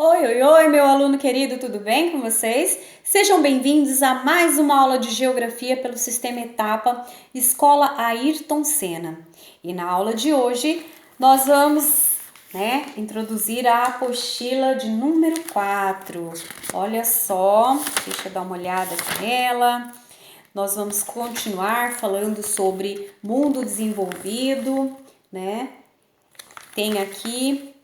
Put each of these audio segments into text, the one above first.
Oi, oi, oi, meu aluno querido, tudo bem com vocês? Sejam bem-vindos a mais uma aula de Geografia pelo Sistema Etapa, Escola Ayrton Senna. E na aula de hoje nós vamos, introduzir a apostila de número 4. Olha só, deixa eu dar uma olhada aqui nela. Nós vamos continuar falando sobre mundo desenvolvido, né? Tem aqui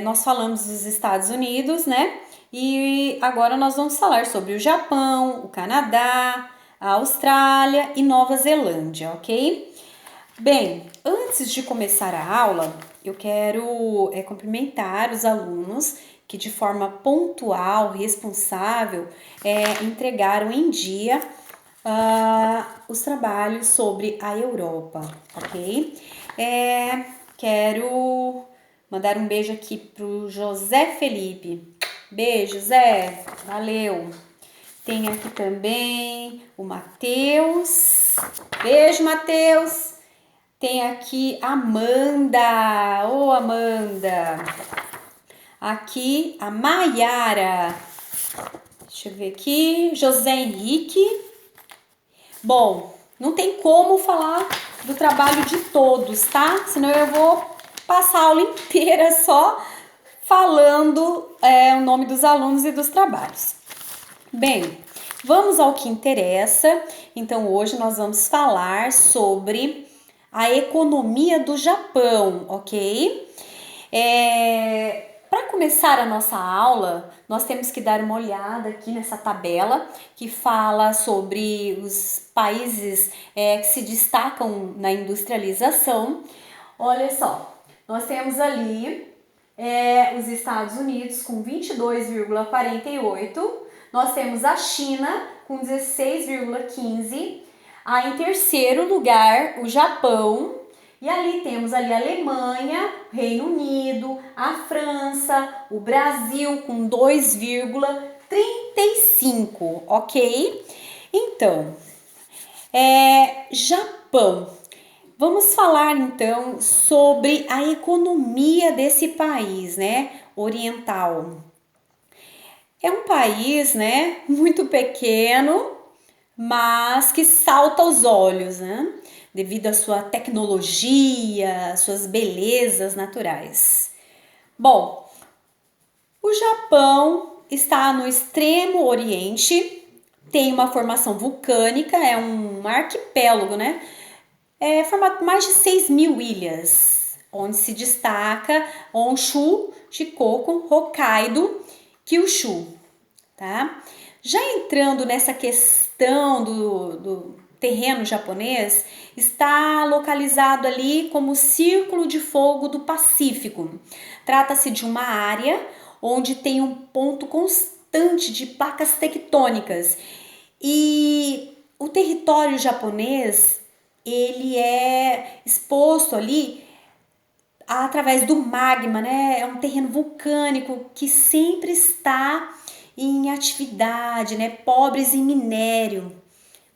nós falamos dos Estados Unidos, né? E agora nós vamos falar sobre o Japão, o Canadá, a Austrália e Nova Zelândia, ok? Bem, antes de começar a aula, eu quero cumprimentar os alunos que de forma pontual, responsável, entregaram em dia os trabalhos sobre a Europa, ok? Quero mandar um beijo aqui pro José Felipe. Beijo, Zé. Valeu. Tem aqui também o Matheus. Beijo, Matheus. Tem aqui a Amanda. Ô, Amanda. Aqui a Maiara. Deixa eu ver aqui. José Henrique. Bom, não tem como falar do trabalho de todos, tá? Senão eu vou passar a aula inteira só falando o nome dos alunos e dos trabalhos. Bem, vamos ao que interessa. Então, hoje nós vamos falar sobre a economia do Japão, ok? Para começar a nossa aula, nós temos que dar uma olhada aqui nessa tabela que fala sobre os países que se destacam na industrialização. Olha só, nós temos ali os Estados Unidos com 22,48, nós temos a China com 16,15, em terceiro lugar o Japão, e ali temos ali a Alemanha, Reino Unido, a França, o Brasil com 2,35, ok? Então, Japão. Vamos falar então sobre a economia desse país, né, oriental. É um país, né, muito pequeno, mas que salta aos olhos, né, devido à sua tecnologia, suas belezas naturais. Bom, o Japão está no extremo oriente, tem uma formação vulcânica, é um arquipélago, né? É formado por mais de 6.000 ilhas, onde se destaca Honshu, Shikoku, Hokkaido, Kyushu, tá? Já entrando nessa questão do terreno japonês, está localizado ali como Círculo de Fogo do Pacífico. Trata-se de uma área onde tem um ponto constante de placas tectônicas e o território japonês ele é exposto ali através do magma, né? É um terreno vulcânico que sempre está em atividade, né? Pobres em minério,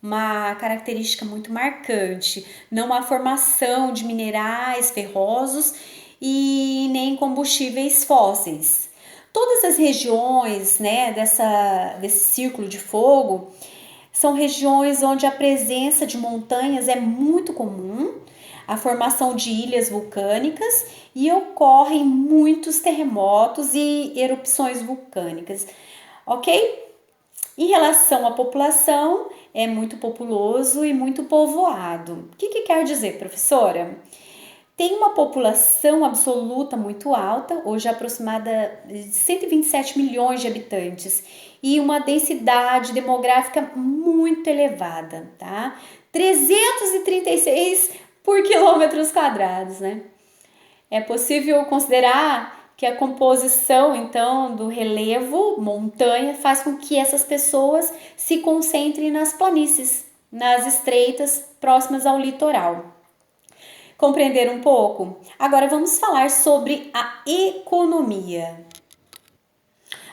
uma característica muito marcante. Não há formação de minerais ferrosos e nem combustíveis fósseis. Todas as regiões, né, desse círculo de fogo são regiões onde a presença de montanhas é muito comum, a formação de ilhas vulcânicas e ocorrem muitos terremotos e erupções vulcânicas, ok? Em relação à população, é muito populoso e muito povoado. O que quer dizer, professora? Tem uma população absoluta muito alta, hoje aproximada de 127 milhões de habitantes, e uma densidade demográfica muito elevada, tá? 336 por quilômetros quadrados, né? É possível considerar que a composição, então, do relevo, montanha, faz com que essas pessoas se concentrem nas planícies, nas estreitas próximas ao litoral. Compreender um pouco? Agora vamos falar sobre a economia.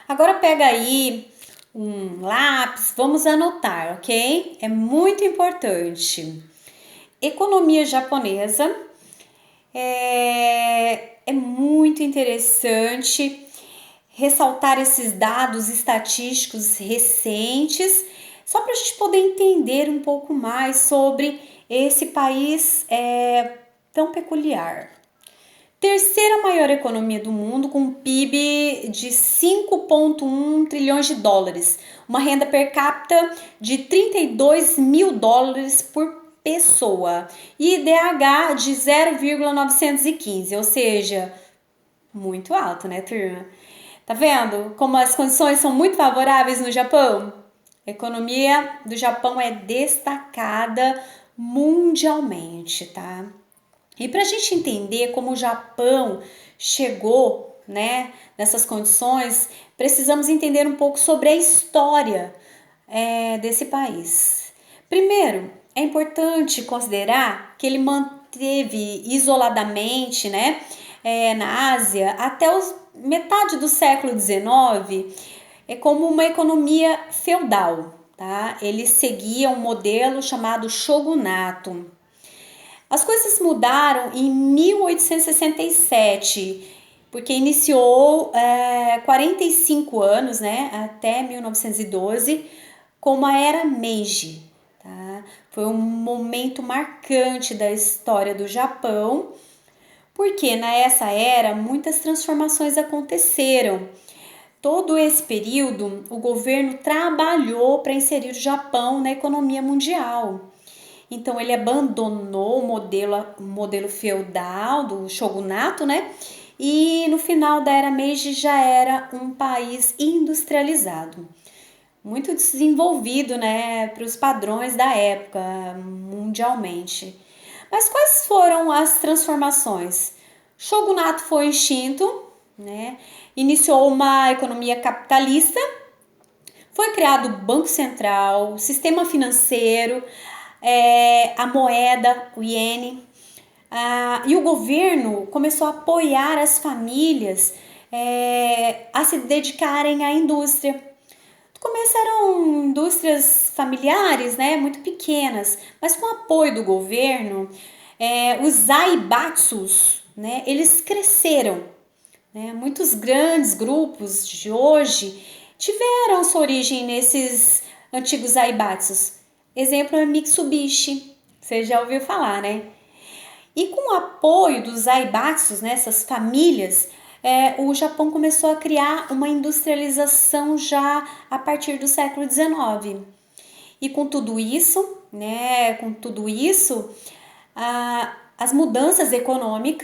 Agora pega aí um lápis, vamos anotar, ok? É muito importante. Economia japonesa é muito interessante. ressaltar esses dados estatísticos recentes, só para a gente poder entender um pouco mais sobre esse país tão peculiar. Terceira maior economia do mundo, com um PIB de 5,1 trilhões de dólares, uma renda per capita de 32 mil dólares por pessoa e IDH de 0,915, ou seja, muito alto, né, turma? Tá vendo como as condições são muito favoráveis no Japão? A economia do Japão é destacada mundialmente, tá? E para a gente entender como o Japão chegou, né, nessas condições, precisamos entender um pouco sobre a história desse país. Primeiro, é importante considerar que ele manteve isoladamente, né, na Ásia até metade do século XIX como uma economia feudal, tá? Ele seguia um modelo chamado shogunato. As coisas mudaram em 1867, porque iniciou 45 anos, né, até 1912, com a Era Meiji. Tá? Foi um momento marcante da história do Japão, porque nessa era muitas transformações aconteceram. Todo esse período, o governo trabalhou para inserir o Japão na economia mundial. Então ele abandonou o modelo feudal do shogunato, né? E no final da Era Meiji já era um país industrializado, muito desenvolvido, né, para os padrões da época mundialmente. Mas quais foram as transformações? O shogunato foi extinto, né? Iniciou uma economia capitalista, foi criado o Banco Central, o sistema financeiro, a moeda, o iene, e o governo começou a apoiar as famílias a se dedicarem à indústria. No começo eram indústrias familiares, né, muito pequenas, mas com o apoio do governo, os zaibatsus, né, eles cresceram. Né? Muitos grandes grupos de hoje tiveram sua origem nesses antigos zaibatsus. Exemplo é Mitsubishi, você já ouviu falar, né? E com o apoio dos zaibatsus, nessas famílias, o Japão começou a criar uma industrialização já a partir do século XIX. E com tudo isso, as mudanças econômicas